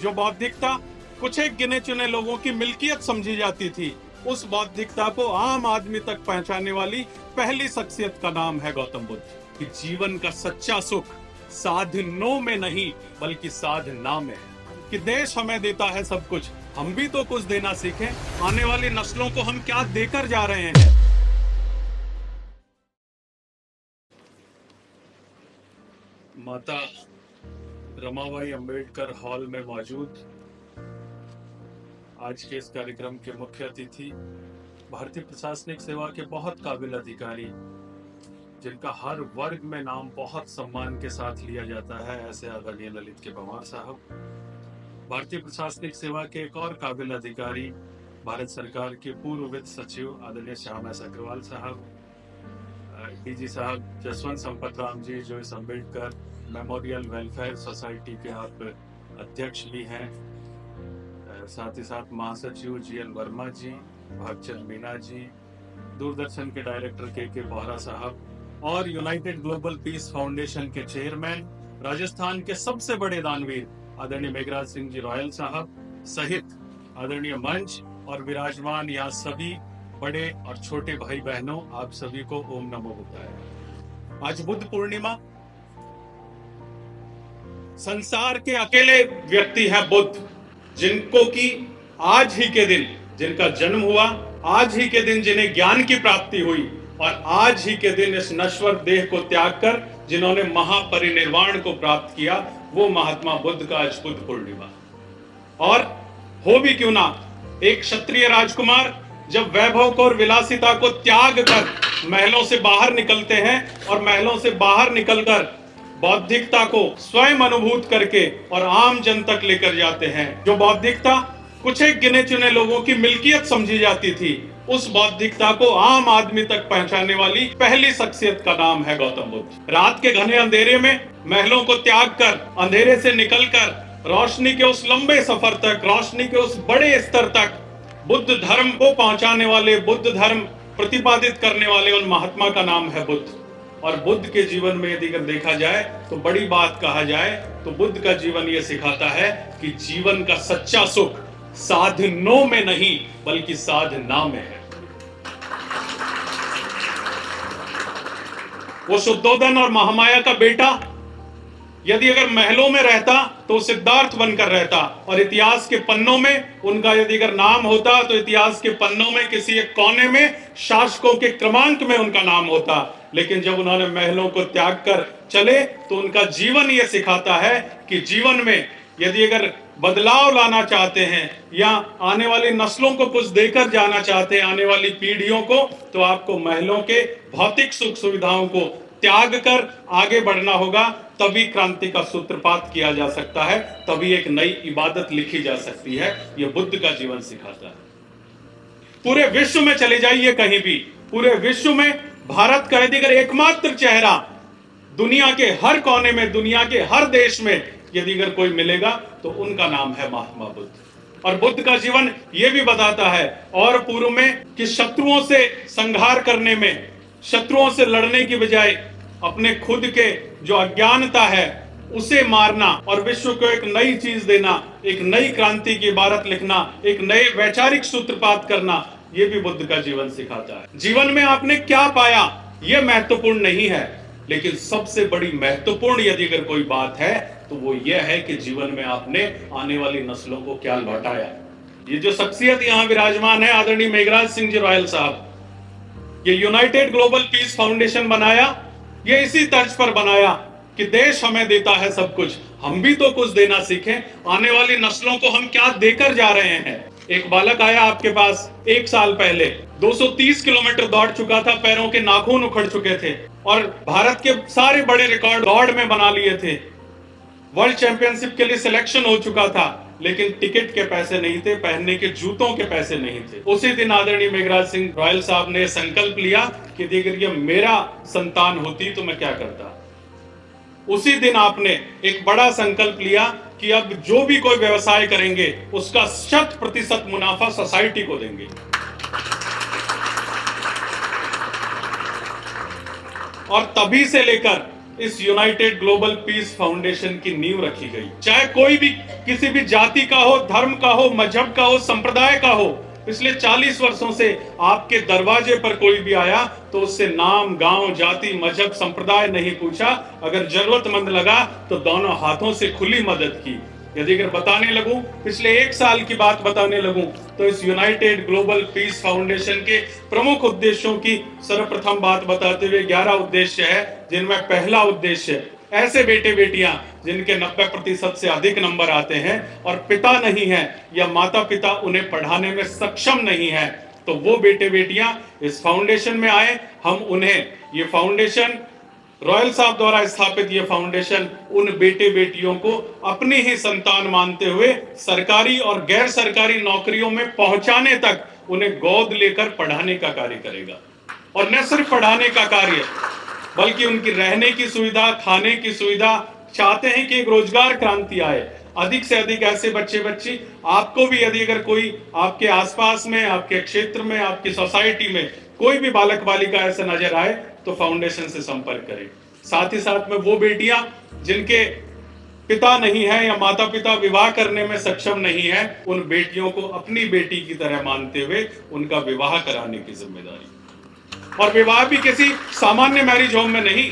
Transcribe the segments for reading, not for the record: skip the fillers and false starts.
जो बौद्धिकता कुछ एक गिने चुने लोगों की मिल्कियत समझी जाती थी, उस बौद्धिकता को आम आदमी तक पहुंचाने वाली पहली शख्सियत का नाम है गौतम बुद्ध। कि जीवन का सच्चा सुख साधनों में नहीं बल्कि साधना में है। कि देश हमें देता है सब कुछ, हम भी तो कुछ देना सीखें। आने वाली नस्लों को हम क्या देकर जा रहे हैं। माता रमाबाई अंबेडकर हॉल में मौजूद आज के इस कार्यक्रम के मुख्य अतिथि भारतीय प्रशासनिक सेवा के बहुत काबिल अधिकारी, जिनका हर वर्ग में नाम बहुत सम्मान के साथ लिया जाता है, ऐसे आदरणीय ललित के पंवार साहब। भारतीय प्रशासनिक सेवा के एक और काबिल अधिकारी, भारत सरकार के पूर्व वित्त सचिव आदरणीय श्याम एस अग्रवाल साहब, डीजी साहब जसवंत संपत राम जी, जो इस अम्बेडकर मेमोरियल वेलफेयर सोसाइटी के आप अध्यक्ष भी हैं, साथ ही साथ महासचिव जीएल वर्मा जी, भागचंद मीना जी, दूरदर्शन के डायरेक्टर के बोहरा साहब और यूनाइटेड ग्लोबल पीस फाउंडेशन के चेयरमैन, राजस्थान के सबसे बड़े दानवीर आदरणीय मेघराज सिंह जी रॉयल साहब सहित आदरणीय मंच और विराजमान यहाँ सभी बड़े और छोटे भाई बहनों, आप सभी को ओम नमो बुद्धाय। आज बुद्ध पूर्णिमा। संसार के अकेले व्यक्ति हैं बुद्ध, जिनको की आज ही के दिन, जिनका जन्म हुआ आज ही के दिन, जिन्हें ज्ञान की प्राप्ति हुई और आज ही के दिन इस नश्वर देह को त्याग कर जिन्होंने महापरिनिर्वाण को प्राप्त किया, वो महात्मा बुद्ध का आज बुद्ध पूर्णिमा। और हो भी क्यों ना, एक क्षत्रिय राजकुमार जब वैभव को और विलासिता को त्याग कर महलों से बाहर निकलते हैं और महलों से बाहर निकलकर बौद्धिकता को स्वयं अनुभूत करके और आम जन तक लेकर जाते हैं। जो बौद्धिकता कुछ एक गिने चुने लोगों की मिल्कियत समझी जाती थी, उस बौद्धिकता को आम आदमी तक पहुंचाने वाली पहली शख्सियत का नाम है गौतम बुद्ध। रात के घने अंधेरे में महलों को त्याग कर, अंधेरे से निकलकर रोशनी के उस लंबे सफर तक, रोशनी के उस बड़े स्तर तक बुद्ध धर्म को पहुंचाने वाले, बुद्ध धर्म प्रतिपादित करने वाले उन महात्मा का नाम है बुद्ध। और बुद्ध के जीवन में यदि अगर देखा जाए तो बड़ी बात कहा जाए तो बुद्ध का जीवन यह सिखाता है कि जीवन का सच्चा सुख साधनों में नहीं बल्कि साधना में है। वो शुद्धोधन और महामाया का बेटा यदि अगर महलों में रहता तो सिद्धार्थ बनकर रहता, और इतिहास के पन्नों में उनका यदि अगर नाम होता तो इतिहास के पन्नों में किसी एक कोने में शासकों के क्रमांक में उनका नाम होता। लेकिन जब उन्होंने महलों को त्याग कर चले तो उनका जीवन यह सिखाता है कि जीवन में यदि अगर बदलाव लाना चाहते हैं या आने वाली नस्लों को कुछ देकर जाना चाहते हैं, आने वाली पीढ़ियों को, तो आपको महलों के भौतिक सुख सुविधाओं को त्याग कर आगे बढ़ना होगा। तभी क्रांति का सूत्रपात किया जा सकता है, तभी एक नई इबादत लिखी जा सकती है। यह बुद्ध का जीवन सिखाता है। पूरे विश्व में चले जाइए कहीं भी, पूरे विश्व में भारत का यदि अगर एकमात्र चेहरा दुनिया के हर कोने में, दुनिया के हर देश में यदि अगर कोई मिलेगा तो उनका नाम है महात्मा बुद्ध। और बुद्ध का जीवन यह भी बताता है और पूर्व में कि शत्रुओं से संहार करने में, शत्रुओं से लड़ने की बजाय अपने खुद के जो अज्ञानता है उसे मारना और विश्व को एक नई चीज देना, एक नई क्रांति की इबारत लिखना, एक नए वैचारिक सूत्रपात करना, यह भी बुद्ध का जीवन सिखाता है। जीवन में आपने क्या पाया यह महत्वपूर्ण नहीं है, लेकिन सबसे बड़ी महत्वपूर्ण यदि अगर कोई बात है तो वो यह है कि जीवन में आपने आने वाली नस्लों को क्या लौटाया। ये जो शख्सियत यहाँ विराजमान है आदरणीय मेघराज सिंह जी रॉयल साहब, ये यूनाइटेड ग्लोबल पीस फाउंडेशन बनाया, ये इसी तर्ज पर बनाया कि देश हमें देता है सब कुछ, हम भी तो कुछ देना सीखें। आने वाली नस्लों को हम क्या देकर जा रहे हैं। एक बालक आया आपके पास 1 साल पहले, 230 किलोमीटर दौड़ चुका था, पैरों के नाखून उखड़ चुके थे और भारत के सारे बड़े रिकॉर्ड दौड़ में बना लिए थे, वर्ल्ड चैंपियनशिप के लिए सिलेक्शन हो चुका था, लेकिन टिकट के पैसे नहीं थे, पहनने के जूतों के पैसे नहीं थे। उसी दिन आदरणीय मेघराज सिंह रॉयल साहब ने संकल्प लिया कि अगर ये मेरा संतान होती तो मैं क्या करता। उसी दिन आपने एक बड़ा संकल्प लिया कि अब जो भी कोई व्यवसाय करेंगे उसका 100% मुनाफा सोसाइटी को देंगे। और तभी से लेकर इस यूनाइटेड ग्लोबल पीस फाउंडेशन की नींव रखी गई। चाहे कोई भी किसी भी जाति का हो, धर्म का हो, मजहब का हो, संप्रदाय का हो, पिछले 40 वर्षों से आपके दरवाजे पर कोई भी आया तो उससे नाम, गांव, जाति, मजहब, संप्रदाय नहीं पूछा। अगर जरूरतमंद लगा तो दोनों हाथों से खुली मदद की। यदि अगर बताने लगूं, पिछले 1 साल की बात बताने लगूं, तो इस यूनाइटेड ग्लोबल पीस फाउंडेशन के प्रमुख उद्देश्यों की सर्वप्रथम बात बताते हुए 11 उद्देश्य है, जिनमें पहला उद्देश्य ऐसे बेटे बेटियां जिनके 90% से अधिक नंबर आते हैं और पिता नहीं है या माता पिता उन्हें पढ़ाने में सक्षम नहीं है, तो वो बेटे बेटियां इस फाउंडेशन में आए। हम उन्हें, ये फाउंडेशन रॉयल साहब द्वारा स्थापित ये फाउंडेशन उन बेटे बेटियों को अपनी ही संतान मानते हुए सरकारी और गैर सरकारी नौकरियों में पहुंचाने तक उन्हें गोद लेकर पढ़ाने का कार्य करेगा। और न सिर्फ पढ़ाने का कार्य, बल्कि उनकी रहने की सुविधा, खाने की सुविधा, चाहते हैं कि एक रोजगार क्रांति आए। अधिक से अधिक ऐसे बच्चे बच्ची, आपको भी यदि अगर कोई आपके आसपास में, आपके क्षेत्र में, आपकी सोसाइटी में कोई भी बालक बालिका ऐसे नजर आए तो फाउंडेशन से संपर्क करें। साथ ही साथ में वो बेटियां जिनके पिता नहीं है या माता पिता विवाह करने में सक्षम नहीं है, उन बेटियों को अपनी बेटी की तरह मानते हुए उनका विवाह कराने की जिम्मेदारी। और विवाह भी किसी सामान्य मैरिज होम में नहीं,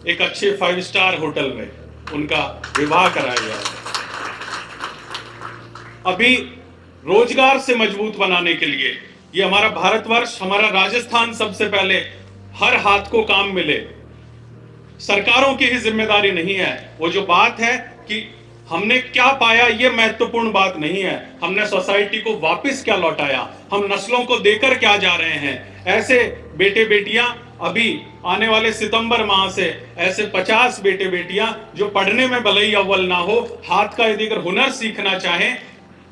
एक अच्छे 5 स्टार होटल में उनका विवाह कराया जाए। अभी रोजगार से मजबूत बनाने के लिए ये हमारा भारतवर्ष, हमारा राजस्थान सबसे पहले हर हाथ को काम मिले, सरकारों की ही जिम्मेदारी नहीं है। वो जो बात है कि हमने क्या पाया, ये महत्वपूर्ण बात नहीं है, हमने सोसाइटी को वापस क्या लौटाया, हम नस्लों को देकर क्या जा रहे हैं। ऐसे बेटे बेटियां अभी आने वाले सितंबर माह से ऐसे 50 बेटे बेटियां जो पढ़ने में भले ही अव्वल ना हो, हाथ का यदि अगर हुनर सीखना चाहें,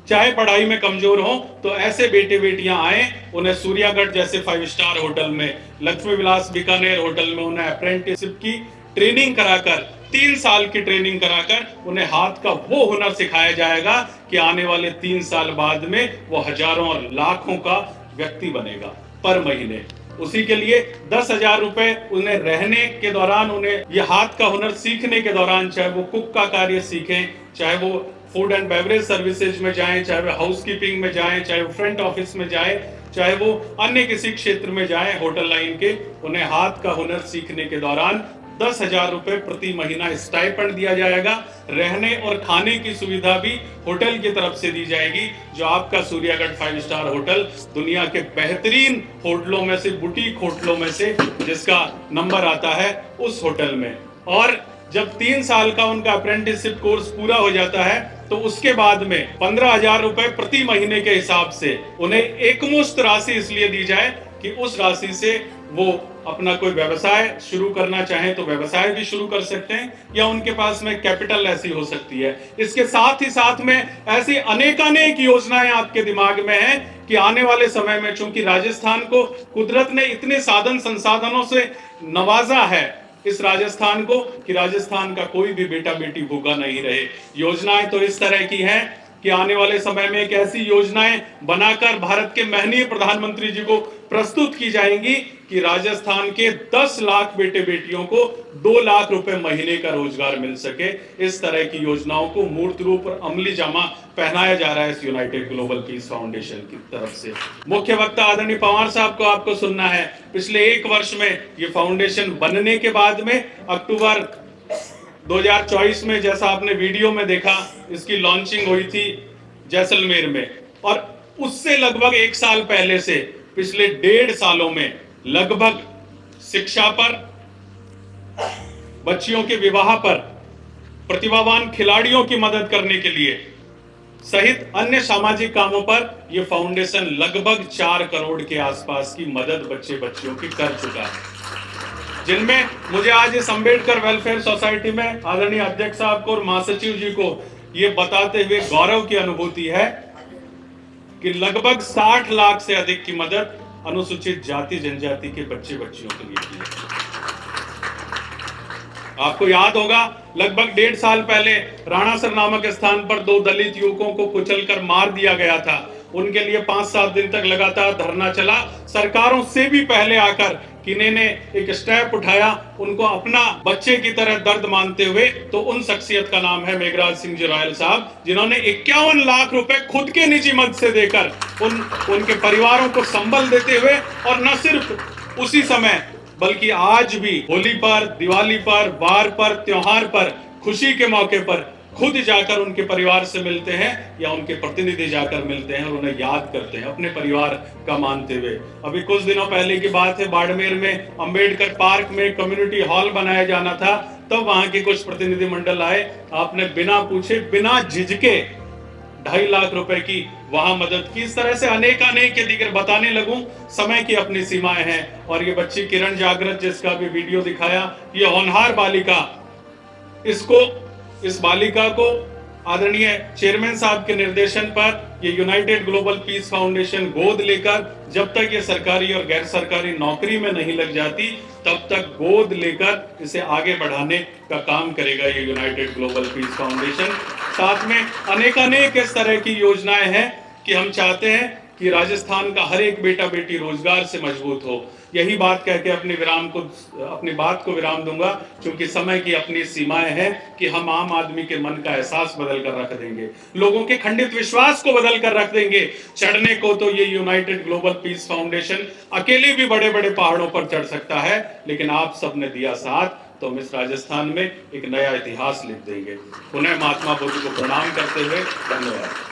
चाहे पढ़ाई में कमजोर हो, तो ऐसे बेटे बेटियां आए, उन्हें सूर्यागढ़ जैसे 5 स्टार होटल में, लक्ष्मी विलास बीकानेर होटल में उन्हें अप्रेंटिसशिप की ट्रेनिंग कराकर, 3 साल की ट्रेनिंग कराकर उन्हें हाथ का वो हुनर सिखाया जाएगा कि आने वाले 3 साल बाद में वो हजारों और लाखों का व्यक्ति बनेगा पर महीने। उसी के लिए 10,000 रुपए उन्हें रहने के दौरान, उन्हें ये हाथ का हुनर सीखने के दौरान, चाहे वो कुक का कार्य सीखें, चाहे वो फूड एंड बेवरेज सर्विसेज में जाएं, चाहे वो हाउसकीपिंग में जाएं, चाहे वो फ्रंट ऑफिस में जाएं, चाहे वो अन्य किसी क्षेत्र में जाएं होटल लाइन के, उन्हें हाथ का हुनर सीखने के दौरान 10,000 रुपए प्रति महीना स्टाइपेंड दिया जाएगा। रहने और खाने की सुविधा भी होटल की तरफ से दी जाएगी, जो आपका सूर्यागढ़ 5 स्टार होटल दुनिया के बेहतरीन होटलों में से, बुटीक होटलों में से जिसका नंबर आता है उस होटल में। और जब 3 साल का उनका अप्रेंटिसशिप कोर्स पूरा हो जाता है तो उसके बाद में 15,000 रुपए प्रति महीने के हिसाब से उन्हें एकमुश्त राशि इसलिए दी जाए कि उस राशि से वो अपना कोई व्यवसाय शुरू करना चाहें तो व्यवसाय भी शुरू कर सकते हैं, या उनके पास में कैपिटल ऐसी हो सकती है। इसके साथ ही साथ में ऐसी अनेकानेक योजनाएं आपके दिमाग में हैं कि आने वाले समय में, चूंकि राजस्थान को कुदरत ने इतने साधन संसाधनों से नवाजा है, इस राजस्थान को, कि राजस्थान का कोई भी बेटा बेटी भूखा नहीं रहे। योजनाएं तो इस तरह की हैं कि आने वाले समय में एक ऐसी योजनाएं बनाकर भारत के माननीय प्रधानमंत्री जी को प्रस्तुत की जाएंगी कि राजस्थान के 10 लाख बेटे बेटियों को 2 लाख रुपए महीने का रोजगार मिल सके। इस तरह की योजनाओं को मूर्त रूप और अमली जामा पहनाया जा रहा है इस यूनाइटेड ग्लोबल पीस फाउंडेशन की तरफ से। मुख्य वक्ता आदरणीय पवार साहब को आपको सुनना है। पिछले 1 वर्ष में ये फाउंडेशन बनने के बाद में अक्टूबर 2024 में, जैसा आपने वीडियो में देखा, इसकी लॉन्चिंग हुई थी जैसलमेर में, और उससे लगभग 1 साल पहले से पिछले 1.5 सालों में लगभग शिक्षा पर, बच्चियों के विवाह पर, प्रतिभावान खिलाड़ियों की मदद करने के लिए सहित अन्य सामाजिक कामों पर यह फाउंडेशन लगभग 4 करोड़ के आसपास की मदद बच्चे बच्चियों की कर चुका है, जिनमें मुझे आज इस अंबेडकर वेलफेयर सोसाइटी में आदरणीय अध्यक्ष साहब को और महासचिव जी को ये बताते हुए गौरव की अनुभूति है कि लगभग 60 लाख से अधिक की मदद अनुसूचित जाति जनजाति के बच्चे बच्चियों के लिए की है। आपको याद होगा, लगभग 1.5 साल पहले राणासर नामक स्थान पर 2 दलित युवकों को कुचलकर मार दिया गया था। उनके लिए 5-7 दिन तक लगातार धरना चला। सरकारों से भी पहले आकर किन्हीं ने एक स्टेप उठाया, उनको अपना बच्चे की तरह दर्द मानते हुए, तो उन शख्सियत का नाम है मेघराज सिंह जी रॉयल साहब, जिन्होंने 51 लाख रुपए खुद के निजी मद से देकर उनके परिवारों को संबल देते हुए, और न सिर्फ उसी समय बल्कि आज भी होली पर, दिवाली पर, वार पर, त्योहार पर, खुशी के मौके पर खुद जाकर उनके परिवार से मिलते हैं या उनके प्रतिनिधि जाकर मिलते हैं और उन्हें याद करते हैं अपने परिवार का मानते हुए। अभी कुछ दिनों पहले की बात है, बाड़मेर में अंबेडकर पार्क में कम्युनिटी हॉल बनाया जाना था, तब वहां के कुछ प्रतिनिधि मंडल आए, आपने बिना पूछे, बिना झिझके 2.5 लाख रुपए की वहां मदद की। इस तरह से अनेक दिगर बताने लगूं, समय की अपनी सीमाएं हैं। और ये बच्ची किरण जागृत, जिसका भी वीडियो दिखाया, ये होनहार बालिका, इस बालिका को आदरणीय चेयरमैन साहब के निर्देशन पर ये यूनाइटेड ग्लोबल पीस फाउंडेशन गोद लेकर, जब तक ये सरकारी और गैर सरकारी नौकरी में नहीं लग जाती, तब तक गोद लेकर इसे आगे बढ़ाने का काम करेगा ये यूनाइटेड ग्लोबल पीस फाउंडेशन। साथ में अनेक इस तरह की योजनाएं हैं कि हम चाहते हैं कि राजस्थान का हर एक बेटा बेटी रोजगार से मजबूत हो। यही बात कह के अपनी बात को विराम दूंगा, क्योंकि समय की अपनी सीमाएं हैं कि हम आम आदमी के मन का एहसास बदल कर रख देंगे, लोगों के खंडित विश्वास को बदल कर रख देंगे। चढ़ने को तो ये यूनाइटेड ग्लोबल पीस फाउंडेशन अकेले भी बड़े बड़े पहाड़ों पर चढ़ सकता है, लेकिन आप सबने दिया साथ, तो हम इस राजस्थान में एक नया इतिहास लिख देंगे। पुनः महात्मा बुद्ध को प्रणाम करते हुए धन्यवाद।